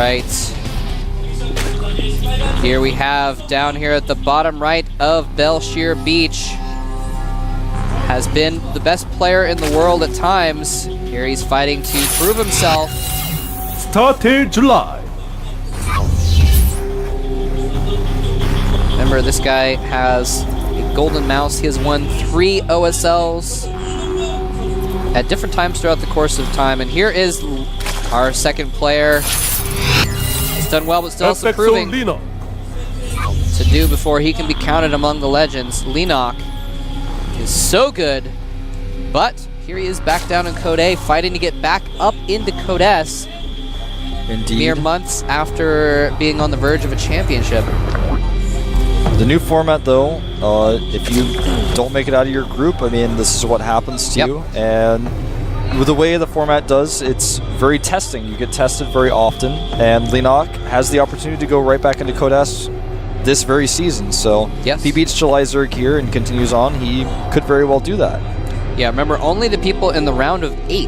right. Here we have, down here at the bottom right of Belshire Beach, has been the best player in the world at times. Here he's fighting to prove himself. Started July. Remember, this guy has a golden mouse. He has won 3 OSLs at different times throughout the course of time. And here is our second player. He's done well, but still has some proving to do before he can be counted among the legends. Leenock is so good, but here he is back down in Code A, fighting to get back up into Code S. Indeed. Mere months after being on the verge of a championship. The new format, though, if you don't make it out of your group, I mean, this is what happens to you. And with the way the format does, it's very testing. You get tested very often, and Leenock has the opportunity to go right back into Code S this very season. So if he beats July Zerg here and continues on, he could very well do that. Yeah, remember, only the people in the round of 8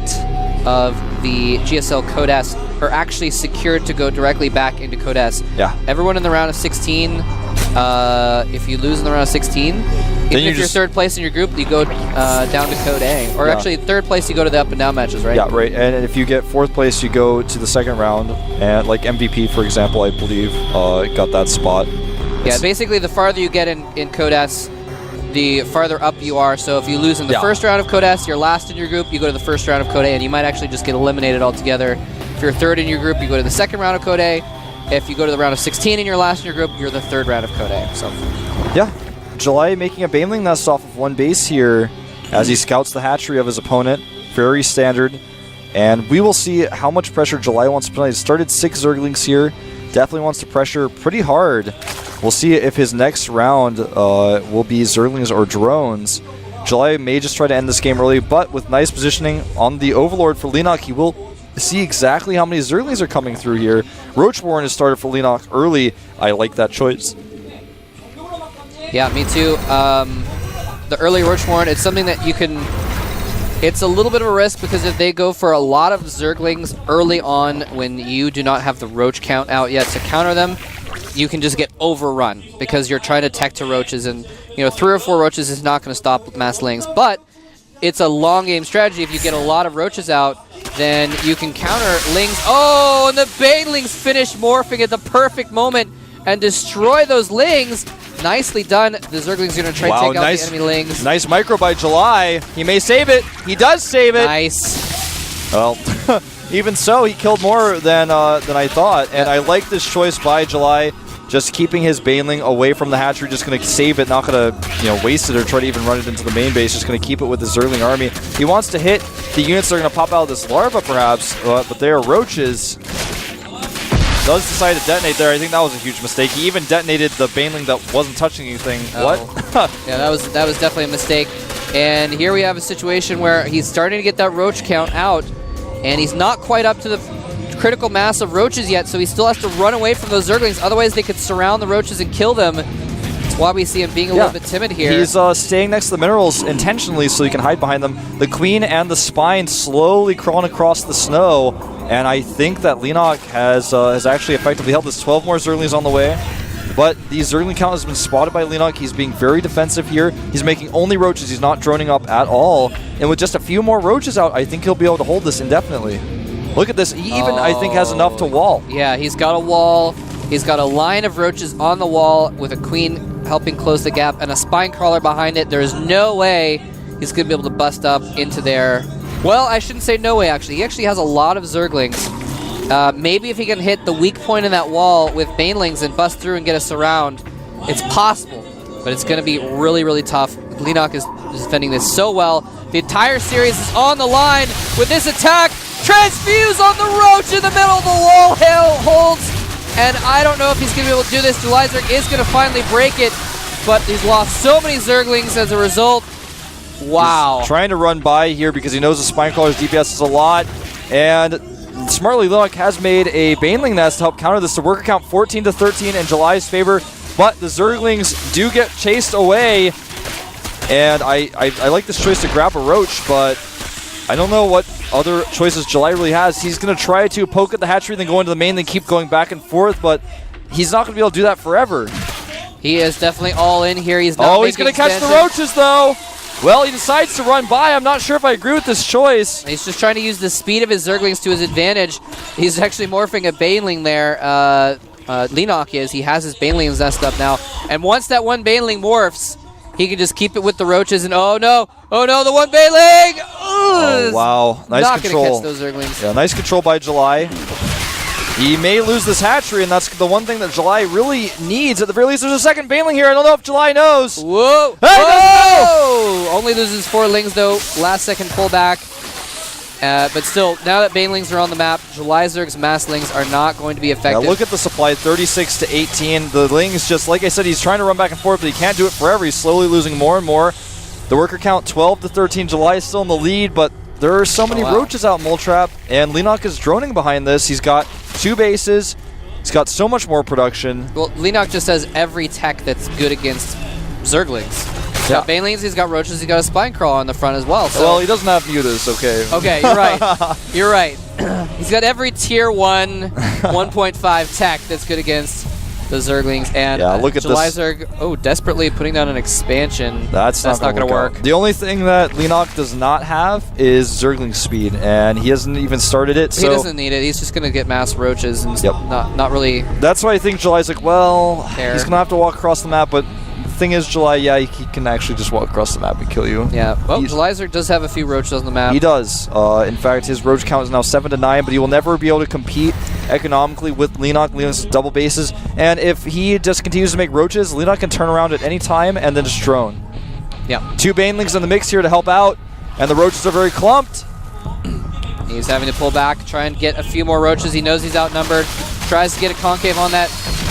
of the GSL Code S are actually secured to go directly back into Code S. Yeah. Everyone in the round of 16, if you lose in the round of 16, even if you're third place in your group, you go down to Code A. Or actually, third place, you go to the up and down matches, right? Yeah, right. And if you get 4th place, you go to the second round. And like MVP, for example, I believe, got that spot. Yeah, basically, the farther you get in Code S, the farther up you are. So if you lose in the first round of Code S, you're last in your group, you go to the first round of Code A, and you might actually just get eliminated altogether. If you're third in your group, you go to the second round of Code A. If you go to the round of 16 and you're last in your group, you're the third round of Code A. So, yeah, July making a Baneling nest off of 1 base here as he scouts the hatchery of his opponent. Very standard. And we will see how much pressure July wants to put on. He started 6 Zerglings here. Definitely wants to pressure pretty hard. We'll see if his next round will be Zerglings or drones. July may just try to end this game early, but with nice positioning on the Overlord for Leenock, he will see exactly how many Zerglings are coming through here. Roach Warren has started for Leenock early. I like that choice. Yeah, me too. The early Roach Warren, it's something that you can... It's a little bit of a risk because if they go for a lot of Zerglings early on when you do not have the Roach count out yet to counter them, you can just get overrun because you're trying to tech to Roaches, and 3 or 4 Roaches is not going to stop mass Lings. But it's a long game strategy. If you get a lot of Roaches out, then you can counter Lings. Oh, and the Banelings finish morphing at the perfect moment and destroy those Lings. Nicely done. The Zerglings are going to try to take out the enemy Lings. Nice micro by July. He may save it. He does save it. Nice. Well, even so, he killed more than I thought. And I like this choice by July. Just keeping his Baneling away from the hatchery, just going to save it, not going to waste it or try to even run it into the main base, just going to keep it with the Zergling army. He wants to hit the units that are going to pop out of this larva, perhaps, but they are Roaches. Does decide to detonate there. I think that was a huge mistake. He even detonated the Baneling that wasn't touching anything. What? Yeah, that was definitely a mistake. And here we have a situation where he's starting to get that Roach count out, and he's not quite up to the critical mass of Roaches yet, so he still has to run away from those Zerglings. Otherwise, they could surround the Roaches and kill them. That's why we see him being a little bit timid here. He's staying next to the minerals intentionally so he can hide behind them. The Queen and the Spine slowly crawling across the snow, and I think that Leenock has actually effectively held this. 12 more Zerglings on the way. But the Zergling count has been spotted by Leenock. He's being very defensive here. He's making only Roaches. He's not droning up at all. And with just a few more Roaches out, I think he'll be able to hold this indefinitely. Look at this. He even, I think, has enough to wall. Yeah, he's got a wall. He's got a line of Roaches on the wall with a Queen helping close the gap and a Spine Crawler behind it. There is no way he's going to be able to bust up into there. Well, I shouldn't say no way, actually. He actually has a lot of Zerglings. Maybe if he can hit the weak point in that wall with Banelings and bust through and get us around, it's possible. But it's going to be really, really tough. Leenock is defending this so well. The entire series is on the line with this attack. Transfuse on the Roach in the middle of the wall. Holds. And I don't know if he's going to be able to do this. July Zerg is going to finally break it. But he's lost so many Zerglings as a result. Wow. He's trying to run by here because he knows the Spine Crawler's DPS is a lot. And smartly, Leenock has made a Baneling nest to help counter this. The worker count 14 to 13 in July's favor. But the Zerglings do get chased away. And I like this choice to grab a Roach, but I don't know what other choices July really has. He's going to try to poke at the hatchery, then go into the main, then keep going back and forth, but he's not going to be able to do that forever. He is definitely all in here. He's not he's going to catch the roaches, though. Well, he decides to run by. I'm not sure if I agree with this choice. He's just trying to use the speed of his Zerglings to his advantage. He's actually morphing a Baneling there. Leenock is. He has his Banelings nest up now. And once that one Baneling morphs, he can just keep it with the roaches. And oh no, the one Baneling! Oh, wow. Nice not control. Not going to catch those Zerglings. Yeah, nice control by July. He may lose this hatchery, and that's the one thing that July really needs. At the very least, there's a second Baneling here. I don't know if July knows. Whoa! Hey, Whoa! Only loses 4 Lings, though. Last second pullback. But still, now that Banelings are on the map, July Zerg's Mass Lings are not going to be effective. Yeah, look at the supply, 36 to 18. The Lings, just like I said, he's trying to run back and forth, but he can't do it forever. He's slowly losing more and more. The worker count, 12 to 13. July is still in the lead, but there are so many roaches out in Mole Trap, and Leenock is droning behind this. He's got 2 bases. He's got so much more production. Well, Leenock just has every tech that's good against Zerglings. He's got Banelings, he's got roaches, he's got a spine crawler on the front as well. So. Well, he doesn't have mutas, okay. Okay, you're right. You're right. He's got every tier 1, 1.5 tech that's good against the Zerglings. And look at July this. Zerg, desperately putting down an expansion. That's not going to work. The only thing that Leenock does not have is Zergling speed, and he hasn't even started it. He doesn't need it. He's just going to get mass roaches and not really. That's why I think July's like, well, care. He's going to have to walk across the map, but the thing is, July, he can actually just walk across the map and kill you. Yeah, well, July Zerg does have a few roaches on the map. He does. In fact, his roach count is now 7 to 9, but he will never be able to compete economically with Leenock. Leenock's double bases, and if he just continues to make roaches, Leenock can turn around at any time and then just drone. Yeah. 2 Banelings in the mix here to help out, and the roaches are very clumped. He's having to pull back, try and get a few more roaches. He knows he's outnumbered. Tries to get a concave on that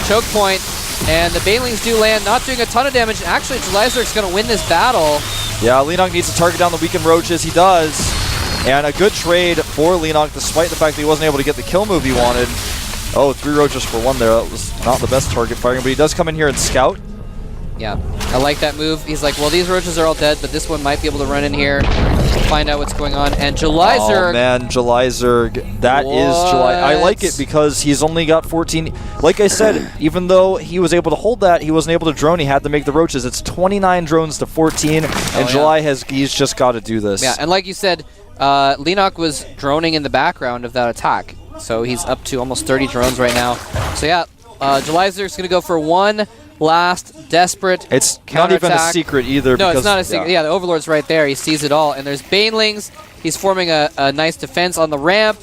choke point, and the Banelings do land, not doing a ton of damage. Actually, July Zerg's going to win this battle. Yeah, Leenock needs to target down the weakened roaches. He does. And a good trade for Leenock, despite the fact that he wasn't able to get the kill move he wanted. Oh, 3 roaches for 1 there. That was not the best target firing, but he does come in here and scout. Yeah, I like that move. He's like, well, these roaches are all dead, but this one might be able to run in here, find out what's going on. And July Zerg. Oh, man, July Zerg. That is July. I like it because he's only got 14. Like I said, even though he was able to hold that, he wasn't able to drone. He had to make the roaches. It's 29 drones to 14, and July he's just got to do this. Yeah, and like you said, Leenock was droning in the background of that attack. So he's up to almost 30 drones right now. So yeah, July Zerg's going to go for one last desperate It's not even a secret either. No, it's not a secret. Yeah, the Overlord's right there. He sees it all. And there's Banelings. He's forming a nice defense on the ramp.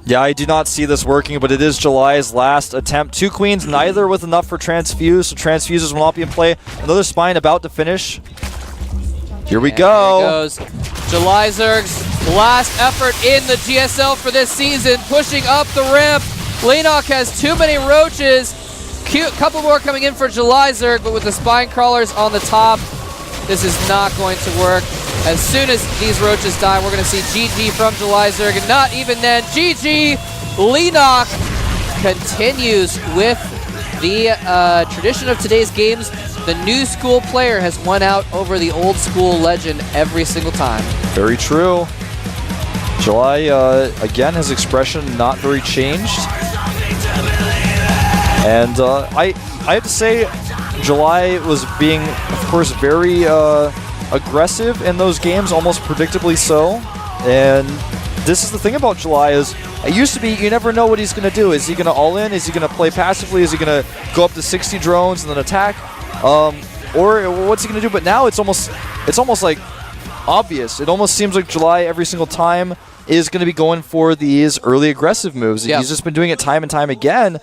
Yeah, I do not see this working, but it is July's last attempt. 2 queens, neither with enough for transfuse, so transfuses will not be in play. Another spine about to finish. Here we go. Here goes July Zerg's last effort in the GSL for this season, pushing up the ramp. Leenock has too many roaches. Couple more coming in for July Zerg, but with the spine crawlers on the top, this is not going to work. As soon as these roaches die, we're going to see GG from July Zerg, and not even then. GG! Leenock continues with the tradition of today's games. The new school player has won out over the old school legend every single time. Very true. July, again, his expression not very changed. And I have to say, July was being, of course, very aggressive in those games, almost predictably so. And this is the thing about July is, it used to be you never know what he's going to do. Is he going to all in? Is he going to play passively? Is he going to go up to 60 drones and then attack? Or what's he going to do? But now it's almost like obvious. It almost seems like July every single time is going to be going for these early aggressive moves. Yeah. He's just been doing it time and time again.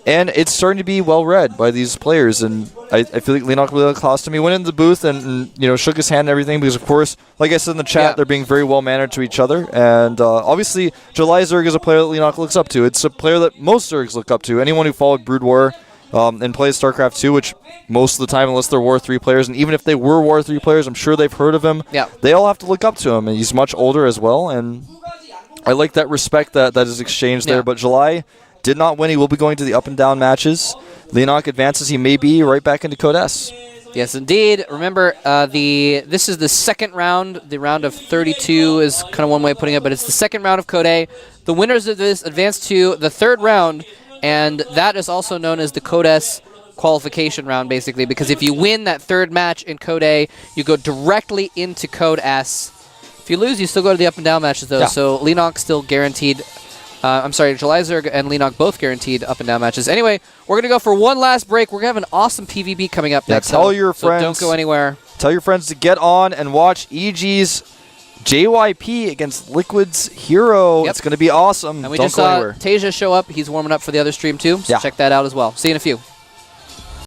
And it's starting to be well read by these players, and I feel like Leenock really cost him. He went into the booth and shook his hand and everything because, of course, like I said in the chat, they're being very well mannered to each other. And obviously, July Zerg is a player that Leenock looks up to. It's a player that most Zergs look up to. Anyone who followed Brood War and plays StarCraft 2, which most of the time, unless they're War 3 players, and even if they were War 3 players, I'm sure they've heard of him. Yeah. They all have to look up to him, and he's much older as well. And I like that respect that is exchanged there. But July did not win. He will be going to the up and down matches. Leenock advances. He may be right back into Code S. Yes, indeed. Remember, this is the second round. The round of 32 is kind of one way of putting it, but it's the second round of Code A. The winners of this advance to the third round, and that is also known as the Code S qualification round, basically, because if you win that third match in Code A, you go directly into Code S. If you lose, you still go to the up and down matches, though, so Leenock still guaranteed. I'm sorry, Jelizerg and Leenock both guaranteed up and down matches. Anyway, we're going to go for one last break. We're going to have an awesome PvP coming up next. Tell your friends. So don't go anywhere. Tell your friends to get on and watch EG's JYP against Liquid's Hero. It's going to be awesome. And we don't just go saw anywhere. Tasia show up. He's warming up for the other stream, too. So check that out as well. See you in a few.